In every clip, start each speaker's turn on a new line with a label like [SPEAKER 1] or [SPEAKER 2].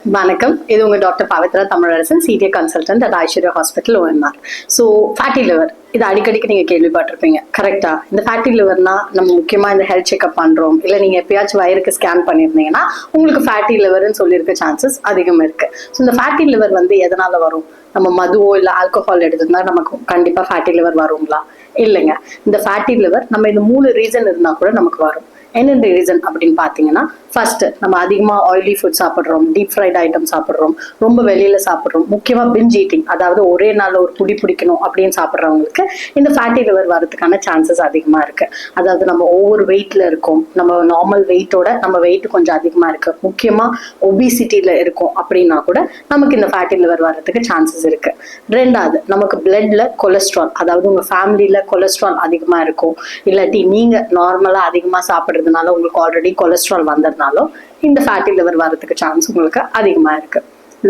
[SPEAKER 1] வணக்கம். இது உங்க doctor Pavithra Tamilarasan, senior consultant at Aishwarya hospital, OMR. So fatty liver இது அடிக்கடிக்கு நீங்க கேள்விப்பட்டிருப்பீங்க, கரெக்டா? இந்த ஃபேட்டி லிவர்னா நம்ம முக்கியமா இந்த ஹெல்த் செக்அப் பண்றோம், இல்லை நீங்க எப்பயாச்சும் வயிறுக்கு ஸ்கேன் பண்ணியிருந்தீங்கன்னா உங்களுக்கு ஃபேட்டி லிவர்னு சொல்லியிருக்க சான்சஸ் அதிகம் இருக்கு. ஸோ இந்த ஃபேட்டி லிவர் எதனால வரும்? நம்ம மதுவோ இல்லை ஆல்கஹால் எடுத்திருந்தா நமக்கு கண்டிப்பா ஃபேட்டி லிவர் வருங்களா? இல்லைங்க. இந்த ஃபேட்டி லிவர் நம்ம இந்த 3 ரீசன் இருந்தா கூட நமக்கு வரும். என்னென்ன ரீசன் அப்படின்னு பார்த்தீங்கன்னா, ஃபர்ஸ்ட் நம்ம அதிகமாக ஆயிலி ஃபுட் சாப்பிட்றோம், டீப் ஃப்ரைட் ஐட்டம் சாப்பிட்றோம், ரொம்ப வெளியில சாப்பிட்றோம், முக்கியமாக பிஞ்ச் ஈட்டிங், அதாவது ஒரே நாளில் ஒரு புடி பிடிக்கணும் அப்படின்னு சாப்பிட்றவங்களுக்கு இந்த ஃபேட்டி லிவர் வரதுக்கான சான்சஸ் அதிகமாக இருக்கு. அதாவது நம்ம ஓவர் வெயிட்ல இருக்கோம், நம்ம நார்மல் வெயிட்டோட நம்ம வெயிட் கொஞ்சம் அதிகமாக இருக்கு, முக்கியமாக ஒபிசிட்டியில இருக்கும் அப்படின்னா கூட நமக்கு இந்த ஃபேட்டி லிவர் வர்றதுக்கு சான்சஸ் இருக்கு. ரெண்டாவது, நமக்கு பிளட்ல கொலஸ்ட்ரால், அதாவது உங்க ஃபேமிலியில கொலஸ்ட்ரால் அதிகமாக இருக்கும், இல்லாட்டி நீங்க நார்மலா அதிகமாக சாப்பிட்றதுனால உங்களுக்கு ஆல்ரெடி கொலஸ்ட்ரால் வந்ததுனாலும் இந்த ஃபேட்டி லிவர் வரதுக்கு சான்ஸ் உங்களுக்கு அதிகமா இருக்கு.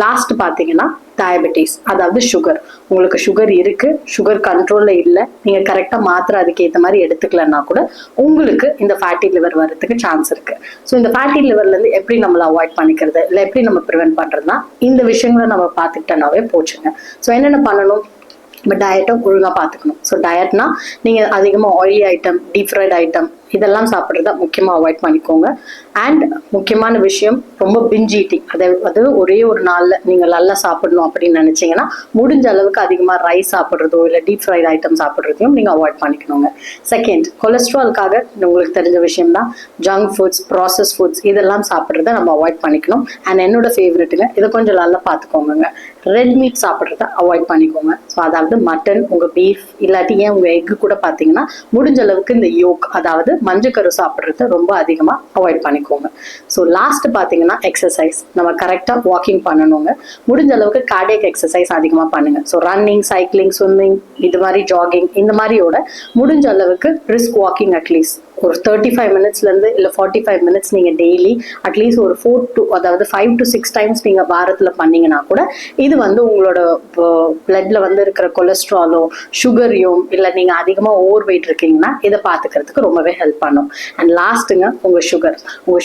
[SPEAKER 1] லாஸ்ட் பாத்தீங்கன்னா டயபெட்டிஸ், அதாவது சுகர். உங்களுக்கு சுகர் இருக்கு, சுகர் கண்ட்ரோல்ல இல்லை, நீங்க கரெக்டா மாத்திரை அதுக்கு ஏற்ற மாதிரி எடுத்துக்கலன்னா கூட உங்களுக்கு இந்த ஃபேட்டி லிவர் வரதுக்கு சான்ஸ் இருக்கு. ஸோ இந்த ஃபேட்டி லிவர்ல இருந்து எப்படி நம்மள அவாய்ட் பண்ணிக்கிறது, இல்லை எப்படி நம்ம ப்ரிவென்ட் பண்றதுன்னா இந்த விஷயங்களை நம்ம பார்த்துக்கிட்டோம்னாவே போச்சுங்க. ஸோ என்னென்ன பண்ணணும்? நம்ம டயட்டை ஒழுங்காக பார்த்துக்கணும். ஸோ டயட்னா நீங்கள் அதிகமாக oily item, deep fried item இதெல்லாம் சாப்பிட்றத முக்கியமாக அவாய்ட் பண்ணிக்கோங்க. அண்ட் முக்கியமான விஷயம், ரொம்ப பிஞ்ச் ஈட்டிங், அதாவது ஒரே ஒரு நாளில் நீங்கள் நல்லா சாப்பிடணும் அப்படின்னு நினச்சிங்கன்னா முடிஞ்ச அளவுக்கு அதிகமாக ரைஸ் சாப்பிட்றதோ இல்லை டீப் ஃப்ரைட் ஐட்டம் சாப்பிட்றதையும் நீங்கள் அவாய்ட் பண்ணிக்கணுங்க. செகண்ட், கொலஸ்ட்ரால்காக உங்களுக்கு தெரிஞ்ச விஷயம் தான் ஜங்க் ஃபுட்ஸ், ப்ராசஸ் ஃபுட்ஸ் இதெல்லாம் சாப்பிட்றத நம்ம அவாய்ட் பண்ணிக்கணும். அண்ட் என்னோட ஃபேவரெட்டுங்க, இதை கொஞ்சம் நல்லா பார்த்துக்கோங்க, ரெட் மீட் சாப்பிட்றத அவாய்ட் பண்ணிக்கோங்க. ஸோ அதாவது மட்டன், உங்கள் பீஃப் இல்லாட்டி ஏன் உங்கள் எக்கு கூட பார்த்தீங்கன்னா முடிஞ்ச அளவுக்கு இந்த யோக், அதாவது மஞ்சக்கரு சாப்பிட்றத ரொம்ப அதிகமாக அவாய்ட் பண்ணிக்கோங்க. ஸோ லாஸ்ட் பார்த்தீங்கன்னா எக்ஸசைஸ், நம்ம கரெக்டாக வாக்கிங் பண்ணணுங்க. முடிஞ்ச அளவுக்கு கார்டியக் எக்ஸசைஸ் அதிகமாக பண்ணுங்க. ஸோ ரன்னிங், சைக்கிளிங், ஸ்விம்மிங், இது மாதிரி ஜாகிங், இந்த மாதிரியோட முடிஞ்ச அளவுக்கு பிரிஸ்க் வாக்கிங் அட்லீஸ்ட் ஒரு 35 மினிட்ஸ்லேருந்து இல்லை 45 மினிட்ஸ் நீங்கள் டெய்லி அட்லீஸ்ட் ஒரு 5 to 6 டைம்ஸ் நீங்கள் வாரத்தில் பண்ணீங்கன்னா கூட இது உங்களோட பிளட்ல இருக்கிற கொலஸ்ட்ராலோ சுகரையும் இல்லை நீங்கள் அதிகமாக ஓவர் வெயிட் இருக்கீங்கன்னா இதை பார்த்துக்கிறதுக்கு ரொம்பவே ஹெல்ப் பண்ணும். அண்ட் லாஸ்ட்டுங்க, உங்கள்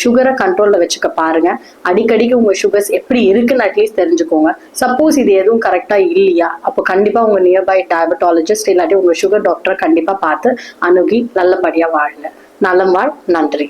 [SPEAKER 1] சுகரை கண்ட்ரோலில் வச்சுக்க பாருங்க. அடிக்கடிக்கு உங்கள் சுகர்ஸ் எப்படி இருக்குன்னு அட்லீஸ்ட் தெரிஞ்சுக்கோங்க. சப்போஸ் இது எதுவும் கரெக்டாக இல்லையா, அப்போ கண்டிப்பாக உங்கள் நியர்பை டயபெட்டாலஜிஸ்ட் இல்லாட்டி உங்கள் சுகர் டாக்டரை கண்டிப்பாக பார்த்து அணுகி நல்லபடியாக வாழுங்க. நலம் வாழ். நன்றி.